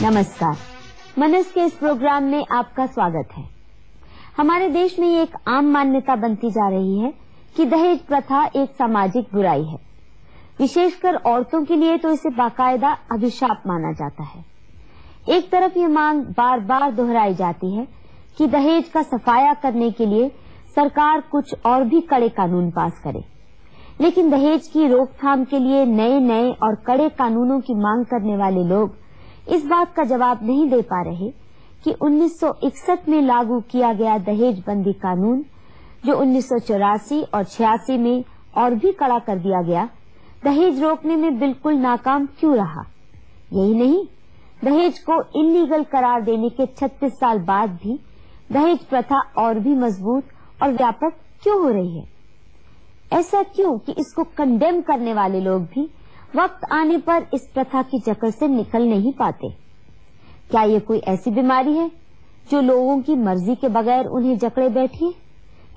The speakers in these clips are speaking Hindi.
नमस्कार, मनस के इस प्रोग्राम में आपका स्वागत है। हमारे देश में ये एक आम मान्यता बनती जा रही है कि दहेज प्रथा एक सामाजिक बुराई है। विशेषकर औरतों के लिए तो इसे बाकायदा अभिशाप माना जाता है। एक तरफ ये मांग बार बार दोहराई जाती है कि दहेज का सफाया करने के लिए सरकार कुछ और भी कड़े कानून पास करे, लेकिन दहेज की रोकथाम के लिए नए नए और कड़े कानूनों की मांग करने वाले लोग इस बात का जवाब नहीं दे पा रहे कि 1961 में लागू किया गया दहेज बंदी कानून, जो 1984 और 86 में और भी कड़ा कर दिया गया, दहेज रोकने में बिल्कुल नाकाम क्यों रहा। यही नहीं, दहेज को इल्लीगल करार देने के 36 साल बाद भी दहेज प्रथा और भी मजबूत और व्यापक क्यों हो रही है। ऐसा क्यों कि इसको कंडेम करने वाले लोग भी वक्त आने पर इस प्रथा की जकड़ से निकल नहीं पाते। क्या ये कोई ऐसी बीमारी है जो लोगों की मर्जी के बगैर उन्हें जकड़े बैठी है,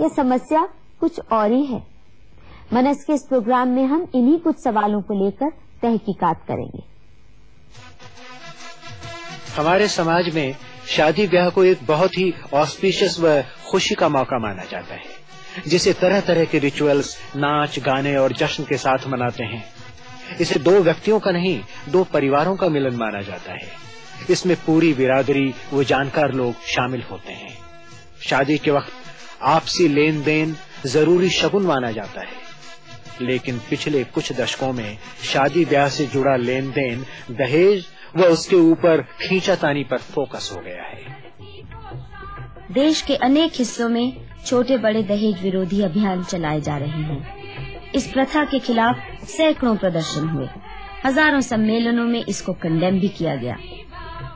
या समस्या कुछ और ही है। मनस के इस प्रोग्राम में हम इन्हीं कुछ सवालों को लेकर तहकीकात करेंगे। हमारे समाज में शादी ब्याह को एक बहुत ही ऑस्पिशियस व खुशी का मौका माना जाता है, जिसे तरह तरह के रिचुअल्स, नाच गाने और जश्न के साथ मनाते हैं। इसे दो व्यक्तियों का नहीं, दो परिवारों का मिलन माना जाता है। इसमें पूरी बिरादरी व जानकार लोग शामिल होते हैं। शादी के वक्त आपसी लेन देन जरूरी शगुन माना जाता है, लेकिन पिछले कुछ दशकों में शादी ब्याह से जुड़ा लेन देन दहेज व उसके ऊपर खींचातानी पर फोकस हो गया है। देश के अनेक हिस्सों में छोटे बड़े दहेज विरोधी अभियान चलाए जा रहे हैं। इस प्रथा के खिलाफ सैकड़ों प्रदर्शन हुए, हजारों सम्मेलनों में इसको कंडेम भी किया गया,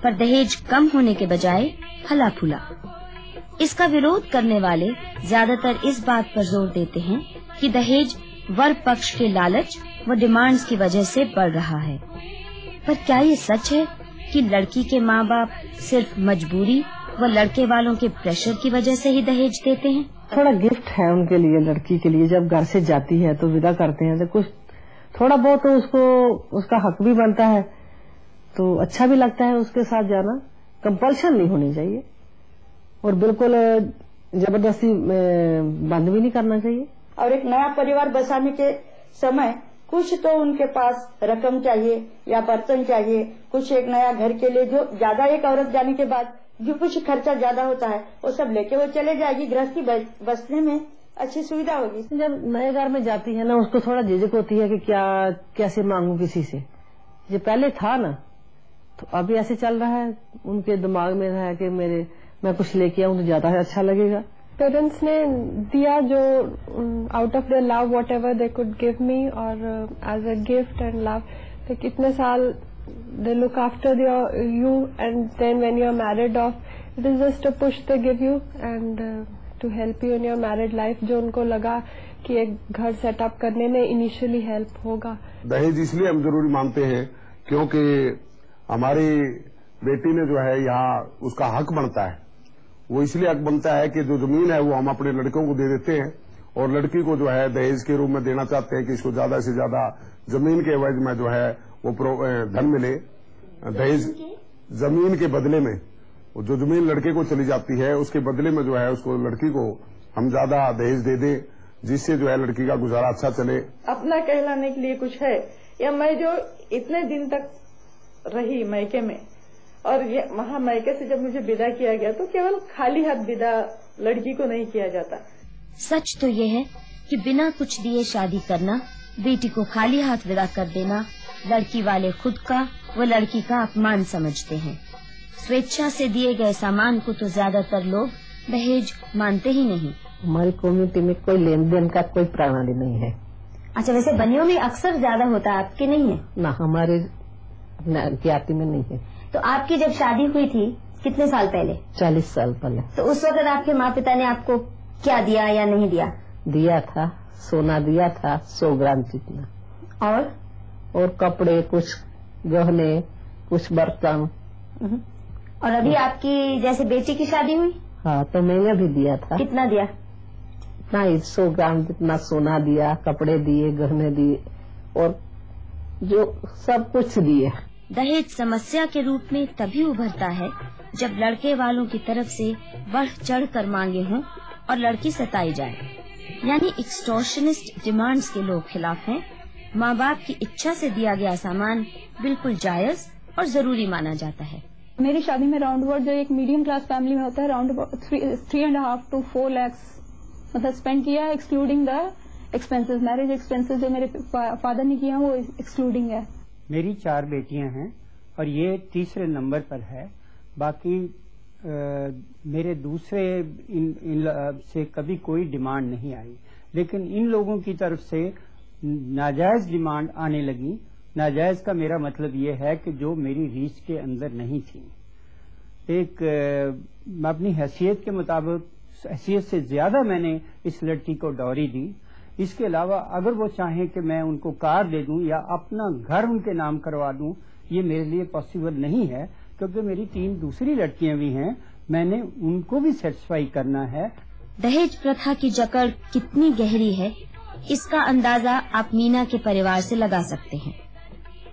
पर दहेज कम होने के बजाय फला फूला। इसका विरोध करने वाले ज्यादातर इस बात पर जोर देते हैं कि दहेज वर पक्ष के लालच व डिमांड्स की वजह से बढ़ रहा है। पर क्या ये सच है कि लड़की के माँ बाप सिर्फ मजबूरी व लड़के वालों के प्रेशर की वजह से ही दहेज देते हैं? थोड़ा गिफ्ट है उनके लिए, लड़की के लिए। जब घर से जाती है तो विदा करते हैं तो कुछ थोड़ा बहुत तो उसको उसका हक भी बनता है, तो अच्छा भी लगता है उसके साथ जाना। कंपल्शन नहीं होनी चाहिए और बिल्कुल जबरदस्ती बंद भी नहीं करना चाहिए। और एक नया परिवार बसाने के समय कुछ तो उनके पास रकम चाहिए या बर्तन चाहिए, कुछ एक नया घर के लिए जो ज्यादा, एक औरत जाने के बाद जो कुछ खर्चा ज्यादा होता है वो सब लेके वो चले जाएगी। गृहस्थी बसने में अच्छी सुविधा होगी। जब नए घर में जाती है ना, उसको थोड़ा झिझक होती है कि क्या कैसे मांगू किसी से। जो पहले था ना, तो अभी ऐसे चल रहा है, उनके दिमाग में रहा है कि मैं कुछ लेके आऊँ तो ज्यादा अच्छा लगेगा। पेरेंट्स ने दिया जो out of their love whatever they could give me, और as a gift and love, कितने साल they look after you, and then when you are married off, it is just a push they give you and to help you in your married life, जो उनको लगा कि एक घर सेटअप करने में इनिशियली हेल्प होगा। दहेज इसलिए हम जरूरी मानते हैं क्योंकि हमारी बेटी ने जो है यहाँ उसका हक बनता है। वो इसलिए हक बनता है कि जो जमीन है वो हम अपने लड़कों को दे देते हैं, और लड़की को जो है दहेज के रूप में देना चाहते हैं कि इसको ज्यादा से ज्यादा जमीन के एवज में जो है वो धन मिले। दहेज जमीन के बदले में, जो जमीन लड़के को चली जाती है उसके बदले में जो है उसको लड़की को हम ज्यादा दहेज दे दें, जिससे जो है लड़की का गुजारा अच्छा चले। अपना कहलाने के लिए कुछ है, या मैं जो इतने दिन तक रही मैके में, और वहाँ मैके से जब मुझे विदा किया गया तो केवल खाली हाथ विदा लड़की को नहीं किया जाता। सच तो ये है कि बिना कुछ दिए शादी करना, बेटी को खाली हाथ विदा कर देना, लड़की वाले खुद का व लड़की का अपमान समझते हैं। स्वेच्छा से दिए गए सामान को तो ज्यादातर लोग दहेज मानते ही नहीं। हमारी कम्युनिटी में कोई लेन देन का कोई प्रणाली नहीं है। अच्छा, वैसे बनियों में अक्सर ज्यादा होता है, आपके नहीं है? ना, हमारे ज्ञाति में नहीं है। तो आपकी जब शादी हुई थी कितने साल पहले? 40 साल पहले। तो उस वक्त आपके माँ पिता ने आपको क्या दिया या नहीं दिया? दिया था, सोना दिया था 100 ग्राम जितना, और कपड़े, कुछ गहने, कुछ बर्तन। और अभी आपकी जैसे बेटी की शादी हुई? हाँ, तो मैंने भी दिया था। कितना दिया? नहीं, 100 ग्राम जितना सोना दिया, कपड़े दिए, गहने दिए, और जो सब कुछ दिए। दहेज समस्या के रूप में तभी उभरता है जब लड़के वालों की तरफ से बढ़ चढ़ कर मांगे हों और लड़की सताई जाए, यानी एक्सटॉर्शनिस्ट डिमांड्स के लोग खिलाफ हैं। माँ बाप की इच्छा से दिया गया सामान बिल्कुल जायज और जरूरी माना जाता है। मेरी शादी में राउंड अबाउट जो एक मीडियम क्लास फैमिली में होता है राउंड अबाउट 3.5 to 4 lakhs मतलब स्पेंड किया, excluding the expenses. Marriage expenses जो मेरे फादर ने किया वो एक्सक्लूडिंग है। मेरी 4 बेटियां हैं और ये तीसरे नंबर पर है। बाकी मेरे दूसरे इन से कभी कोई डिमांड नहीं आई, लेकिन इन लोगों की तरफ से नाजायज डिमांड आने लगी। नाजायज का मेरा मतलब ये है कि जो मेरी रीच के अंदर नहीं थी। मैं अपनी हैसियत के मुताबिक हैसियत से ज्यादा मैंने इस लड़की को डॉरी दी। इसके अलावा अगर वो चाहें कि मैं उनको कार दे दूं या अपना घर उनके नाम करवा दूं, ये मेरे लिए पॉसिबल नहीं है, क्योंकि मेरी 3 दूसरी लड़कियां भी हैं, मैंने उनको भी सेटिस्फाई करना है। दहेज प्रथा की जकड़ कितनी गहरी है, इसका अंदाजा आप मीना के परिवार से लगा सकते हैं।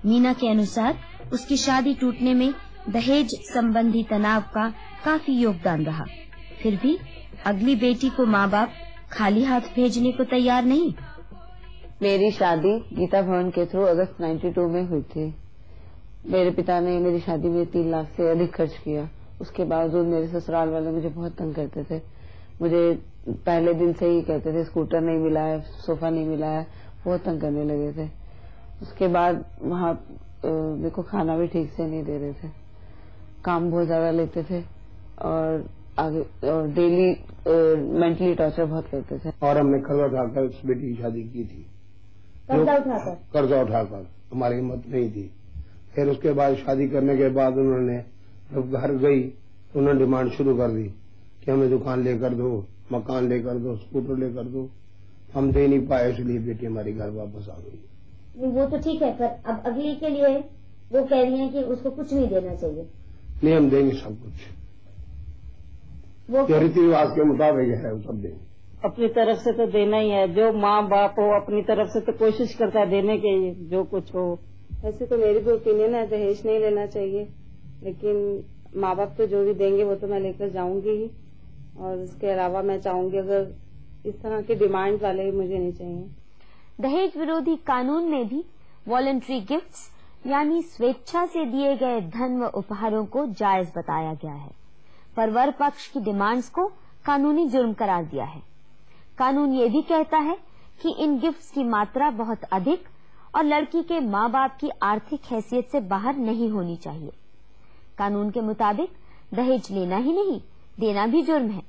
मीना के अनुसार उसकी शादी टूटने में दहेज संबंधी तनाव का काफी योगदान रहा, फिर भी अगली बेटी को माँ बाप खाली हाथ भेजने को तैयार नहीं। मेरी शादी गीता भवन के थ्रू अगस्त 92 में हुई थी। मेरे पिता ने मेरी शादी में 3 लाख से अधिक खर्च किया। उसके बावजूद मेरे ससुराल वाले मुझे बहुत तंग करते थे। मुझे पहले दिन से ही कहते थे स्कूटर नहीं मिला है, सोफा नहीं मिला है, बहुत तंग करने लगे थे। उसके बाद वहाँ मेरे को खाना भी ठीक से नहीं दे रहे थे, काम बहुत ज्यादा लेते थे और आगे और डेली मेंटली टॉर्चर बहुत करते थे। और हमने कर्जा उठाकर उस बेटी की शादी की थी। कर्जा उठाकर हमारी हिम्मत नहीं थी। फिर उसके बाद शादी करने के बाद उन्होंने जब घर गई तो उन्होंने डिमांड शुरू कर दी कि हमें दुकान लेकर दो, मकान लेकर दो, स्कूटर लेकर दो। हम दे नहीं पाए, इसलिए बेटी हमारी घर वापस आ गई। वो तो ठीक है, पर अब अगली के लिए वो कह रही है कि उसको कुछ नहीं देना चाहिए। नहीं, हम देंगे सब कुछ, वो रीति रिवाज के मुताबिक है, वो सब देंगे। अपनी तरफ से तो देना ही है, जो माँ बाप हो अपनी तरफ से तो कोशिश करता है देने के, जो कुछ हो। ऐसे तो मेरी भी ओपिनियन है, दहेज नहीं लेना चाहिए, लेकिन माँ बाप तो जो भी देंगे वो तो मैं लेकर जाऊंगी ही। और इसके अलावा मैं चाहूंगी अगर इस तरह के डिमांड वाले मुझे नहीं चाहिए। दहेज विरोधी कानून में भी वॉलंटरी गिफ्ट्स यानी स्वेच्छा से दिए गए धन व उपहारों को जायज बताया गया है, पर वर पक्ष की डिमांड्स को कानूनी जुर्म करार दिया है। कानून ये भी कहता है कि इन गिफ्ट्स की मात्रा बहुत अधिक और लड़की के माँ बाप की आर्थिक हैसियत से बाहर नहीं होनी चाहिए। कानून के मुताबिक दहेज लेना ही नहीं, देना भी जुर्म है।